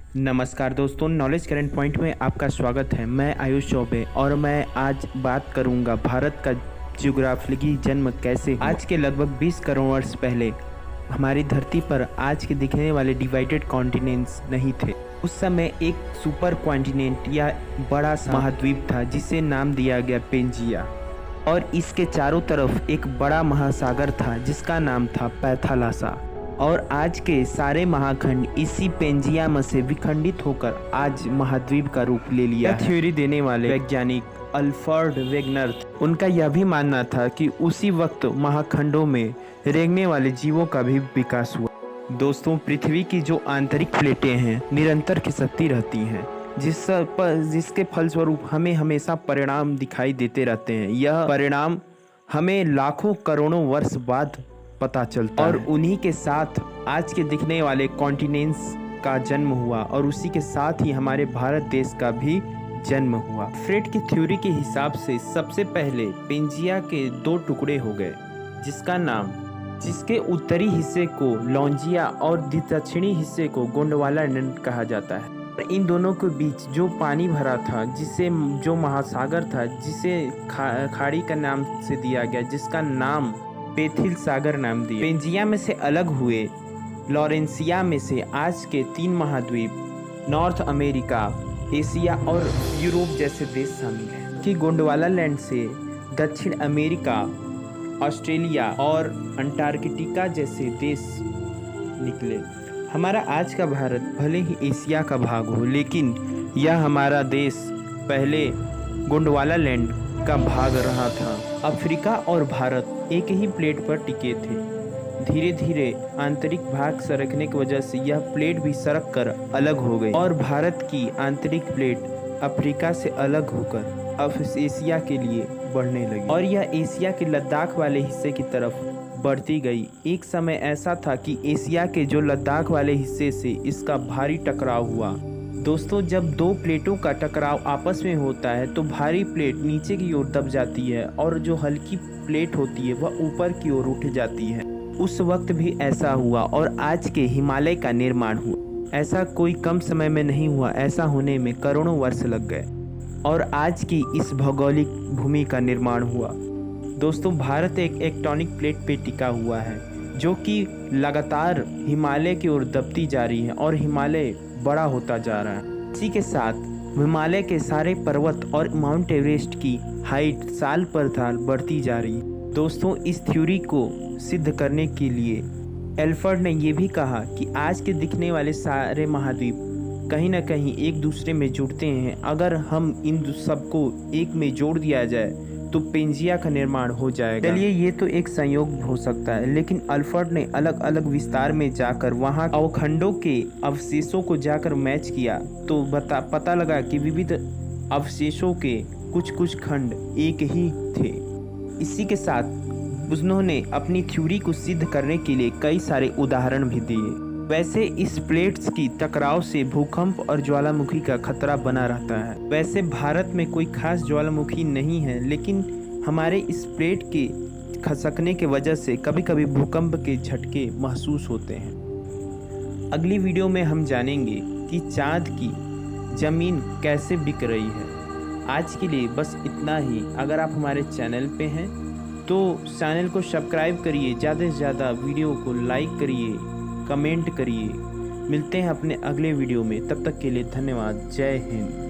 नमस्कार दोस्तों, knowledge current point में आपका स्वागत है। मैं आयुष चौबे और मैं आज बात करूंगा भारत का ज्योग्राफिकली जन्म कैसे हुआ। आज के लगभग 20 करोड़ वर्ष पहले हमारी धरती पर आज के दिखने वाले डिवाइडेड कॉन्टिनेंट्स नहीं थे। उस समय एक सुपर कॉन्टिनेंट या बड़ा सा महाद्वीप था जिसे नाम दिया गया पेंजिया, और इसके चारों तरफ एक बड़ा महासागर था जिसका नाम था पैथालासा। और आज के सारे महाखंड इसी पेंजिया में से विखंडित होकर आज महाद्वीप का रूप ले लिया है। थ्योरी देने वाले वैज्ञानिक अल्फ्रेड वेगनर, उनका यह भी मानना था कि उसी वक्त महाखंडों में रेंगने वाले जीवों का भी विकास हुआ। दोस्तों, पृथ्वी की जो आंतरिक प्लेटें हैं निरंतर खिसकती रहती हैं, जिसके फलस्वरूप हमें हमेशा परिणाम दिखाई देते रहते हैं। यह परिणाम हमें लाखों करोड़ों वर्ष बाद पता चलता है। और उन्हीं के साथ आज के दिखने वाले कॉन्टिनेंट्स का जन्म हुआ और उसी के साथ ही हमारे भारत देश का भी जन्म हुआ। फ्रेड की थ्योरी के हिसाब से सबसे पहले पेंजिया के दो टुकड़े हो गए, जिसके उत्तरी हिस्से को लॉन्जिया और दक्षिणी हिस्से को गोंडवाना लैंड कहा जाता है। इन दोनों के बीच जो पानी भरा था, जो महासागर था, जिसे खाड़ी का नाम से दिया गया, जिसका नाम पेथिल सागर नाम दिया। पेंजिया में से अलग हुए लॉरेंसिया में से आज के 3 महाद्वीप नॉर्थ अमेरिका, एशिया और यूरोप जैसे देश शामिल हैं। कि गोंडवाना लैंड से दक्षिण अमेरिका, ऑस्ट्रेलिया और अंटार्कटिका जैसे देश निकले। हमारा आज का भारत भले ही एशिया का भाग हो, लेकिन यह हमारा देश पहले गोंडवाना लैंड का भाग रहा था। अफ्रीका और भारत एक ही प्लेट पर टिके थे। धीरे धीरे आंतरिक भाग सरकने की वजह से यह प्लेट भी सरक कर अलग हो गई और भारत की आंतरिक प्लेट अफ्रीका से अलग होकर अब एशिया के लिए बढ़ने लगी और यह एशिया के लद्दाख वाले हिस्से की तरफ बढ़ती गई। एक समय ऐसा था कि एशिया के जो लद्दाख वाले हिस्से से इसका भारी टकराव हुआ। दोस्तों, जब दो प्लेटों का टकराव आपस में होता है तो भारी प्लेट नीचे की ओर दब जाती है और जो हल्की प्लेट होती है वह ऊपर की ओर उठ जाती है। उस वक्त भी ऐसा हुआ और आज के हिमालय का निर्माण हुआ। ऐसा कोई कम समय में नहीं हुआ, ऐसा होने में करोड़ों वर्ष लग गए और आज की इस भौगोलिक भूमि का निर्माण हुआ। दोस्तों, भारत एक टेक्टोनिक प्लेट पे टिका हुआ है जो कि लगातार हिमालय की ओर दबती जा रही है और हिमालय बड़ा होता जा रहा है। इसी के साथ हिमालय के सारे पर्वत और माउंट एवरेस्ट की हाइट साल पर साल बढ़ती जा रही है। दोस्तों, इस थ्योरी को सिद्ध करने के लिए एल्फ्रेड ने यह भी कहा कि आज के दिखने वाले सारे महाद्वीप कहीं ना कहीं एक दूसरे में जुड़ते हैं। अगर हम इन सबको एक में जोड़ दिया जाए तो पेंजिया का निर्माण हो जाएगा। चलिए, ये तो एक संयोग हो सकता है, लेकिन अल्फ्रेड ने अलग अलग विस्तार में जाकर वहाँ अवखंडों के अवशेषों को जाकर मैच किया तो पता लगा कि विविध अवशेषों के कुछ खंड एक ही थे। इसी के साथ उन्होंने अपनी थ्योरी को सिद्ध करने के लिए कई सारे उदाहरण भी दिए। वैसे इस प्लेट्स की टकराव से भूकंप और ज्वालामुखी का खतरा बना रहता है। वैसे भारत में कोई खास ज्वालामुखी नहीं है, लेकिन हमारे इस प्लेट के खसकने के वजह से कभी कभी भूकंप के झटके महसूस होते हैं। अगली वीडियो में हम जानेंगे कि चाँद की ज़मीन कैसे बिक रही है। आज के लिए बस इतना ही। अगर आप हमारे चैनल पे हैं तो चैनल को सब्सक्राइब करिए, ज़्यादा से ज़्यादा वीडियो को लाइक करिए, कमेंट करिए। मिलते हैं अपने अगले वीडियो में, तब तक के लिए धन्यवाद। जय हिंद।